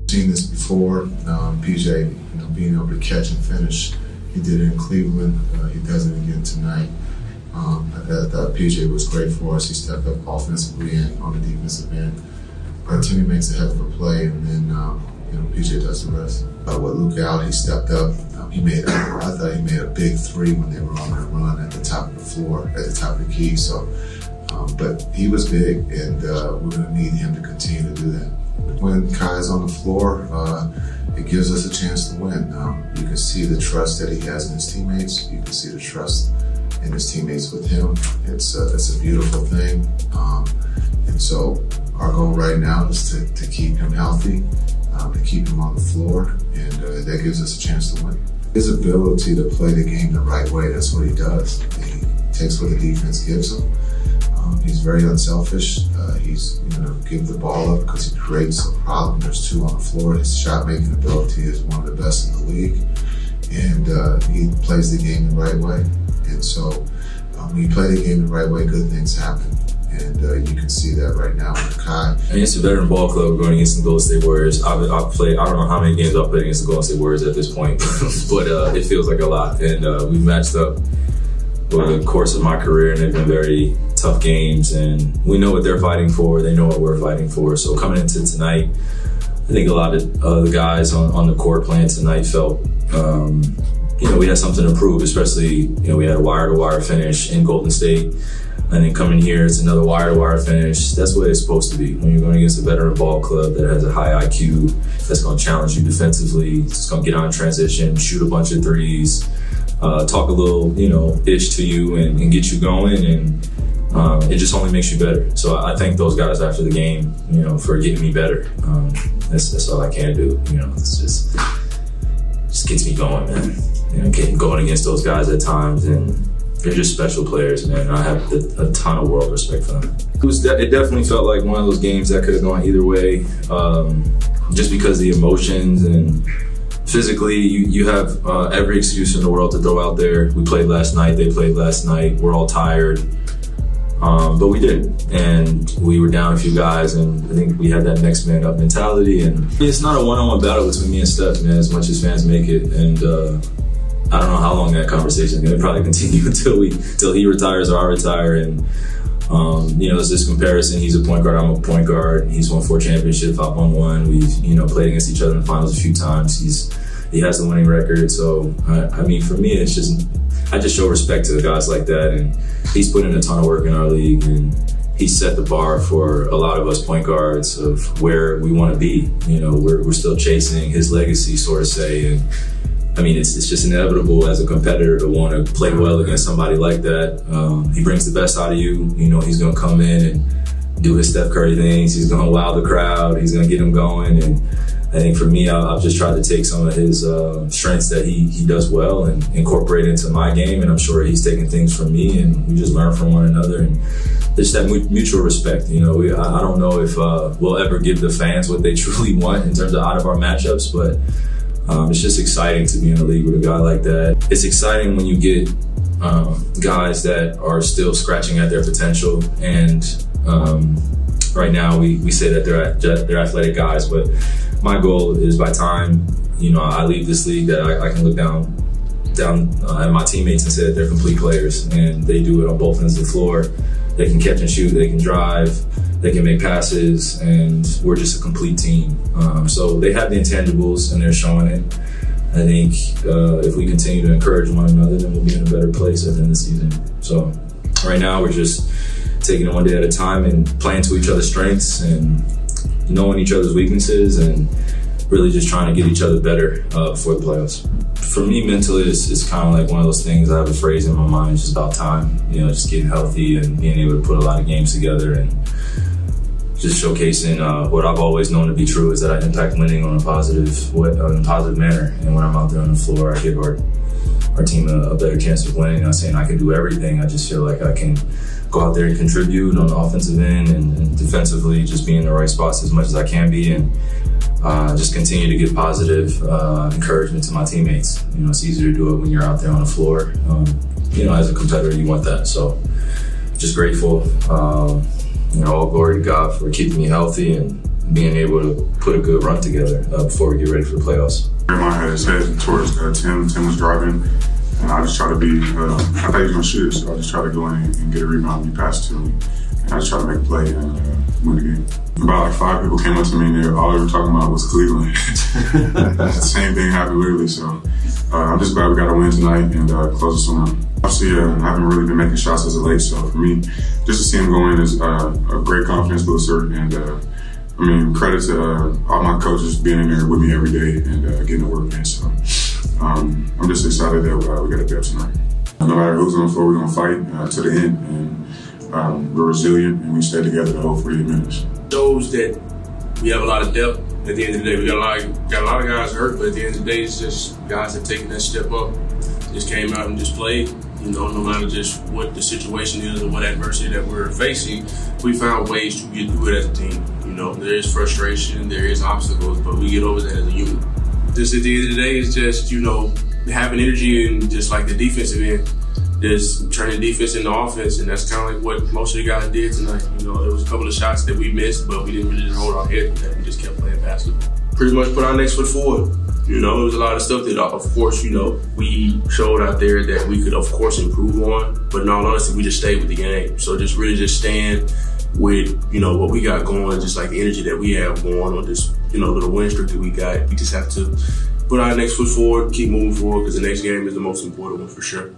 Seen this before. PJ, being able to catch and finish. He did it in Cleveland. He does it again tonight. I thought PJ was great for us. He stepped up offensively and on the defensive end. But Timmy makes a heck of a play, and then PJ does the rest. With Luke out, he stepped up. I thought he made a big three when they were on that run at the top of the floor, at the top of the key. So, but he was big, and we're going to need him to continue to do that. When Kai's on the floor, it gives us a chance to win. You can see the trust that he has in his teammates. You can see the trust in his teammates with him. It's a beautiful thing. And so our goal right now is to keep him healthy, to keep him on the floor, and that gives us a chance to win. His ability to play the game the right way, that's what he does. He takes what the defense gives him. He's very unselfish. He's give the ball up because he creates a problem. There's two on the floor. His shot-making ability is one of the best in the league, and he plays the game the right way. And so when you play the game the right way, good things happen. And you can see that right now with Kai. It's a veteran ball club going against the Golden State Warriors. I've played, I don't know how many games I've played against the Golden State Warriors at this point, but it feels like a lot. And we've matched up over the course of my career, and they've been very tough games. And we know what they're fighting for. They know what we're fighting for. So coming into tonight, I think a lot of the guys on the court playing tonight felt, we had something to prove, especially, we had a wire-to-wire finish in Golden State. And then coming here, it's another wire-to-wire finish. That's what it's supposed to be. When you're going against a veteran ball club that has a high IQ, that's going to challenge you defensively, it's going to get on transition, shoot a bunch of threes, talk a little, ish to you and get you going, and it just only makes you better. So I thank those guys after the game, for getting me better. That's all I can do. It's just gets me going, man. Getting going against those guys at times, and they're just special players, man. I have a ton of world respect for them. It definitely felt like one of those games that could have gone either way, just because of the emotions, and physically you have every excuse in the world to throw out there. We played last night, they played last night, we're all tired, but we did, and we were down a few guys, and I think we had that next man up mentality. And it's not a one-on-one battle between me and Steph, man, as much as fans make it. And I don't know how long that conversation is going to probably continue until he retires or I retire. And there's this comparison. He's a point guard, I'm a point guard. He's won 4 championships, I've won 1. We've played against each other in the finals a few times. He has the winning record. So I mean, for me, it's just I just show respect to the guys like that. And he's put in a ton of work in our league, and he set the bar for a lot of us point guards of where we want to be. We're still chasing his legacy, sort of say. And I mean, it's just inevitable as a competitor to want to play well against somebody like that. He brings the best out of you. He's going to come in and do his Steph Curry things. He's going to wow the crowd. He's going to get them going. And I think for me, I've just tried to take some of his strengths that he does well and incorporate into my game. And I'm sure he's taking things from me, and we just learn from one another. And there's that mutual respect. I don't know if we'll ever give the fans what they truly want in terms of out of our matchups, but it's just exciting to be in the league with a guy like that. It's exciting when you get guys that are still scratching at their potential. And right now we say that they're athletic guys, but my goal is by time I leave this league that I can look down at my teammates and say that they're complete players, and they do it on both ends of the floor. They can catch and shoot, they can drive, they can make passes, and we're just a complete team. So they have the intangibles, and they're showing it. I think if we continue to encourage one another, then we'll be in a better place at the end of the season. So right now, we're just taking it one day at a time and playing to each other's strengths and knowing each other's weaknesses, and really just trying to get each other better before the playoffs. For me, mentally, it's kind of like one of those things. I have a phrase in my mind, it's just about time. Just getting healthy and being able to put a lot of games together, and just showcasing what I've always known to be true, is that I impact winning on a positive manner. And when I'm out there on the floor, I give our team a better chance of winning. Not saying I can do everything. I just feel like I can go out there and contribute on the offensive end, and defensively just be in the right spots as much as I can be, and just continue to give positive encouragement to my teammates. It's easier to do it when you're out there on the floor. As a competitor, you want that. So just grateful. All glory to God for keeping me healthy, and being able to put a good run together before we get ready for the playoffs. I had his head towards Tim. Tim was driving, and I just try to be, I thought he was going to shoot it, so I just try to go in and get a rebound and he passed to me. And I just try to make a play and win the game. About like 5 people came up to me and all they were talking about was Cleveland. The same thing happened literally, so I'm just glad we got a win tonight and close this one out. Obviously, I haven't really been making shots as of late, so for me, just to see him go in is a great confidence booster, and I mean, credit to all my coaches being in there with me every day and getting the work in. So I'm just excited that we got a bet tonight. No matter who's on the floor, we're gonna fight to the end, and we're resilient and we stay together the whole 48 minutes. Shows that we have a lot of depth. At the end of the day, we got a lot of guys hurt, but at the end of the day, it's just guys that taking that step up, just came out and just played. You know, no matter just what the situation is or what adversity that we're facing, we found ways to get through it as a team. You know, there is frustration, there is obstacles, but we get over that as a unit. Just at the end of the day, it's just, you know, having energy and just like the defensive end, just turning defense into offense, and that's kind of like what most of the guys did tonight. You know, there was a couple of shots that we missed, but we didn't really just hold our head with that. We just kept playing basketball. Pretty much put our next foot forward. You know, there was a lot of stuff that, of course, you know, we showed out there that we could, of course, improve on. But in all honesty, we just stayed with the game. So just really just stand with, you know, what we got going, just like the energy that we have going on this, you know, little win streak that we got. We just have to put our next foot forward, keep moving forward, because the next game is the most important one for sure.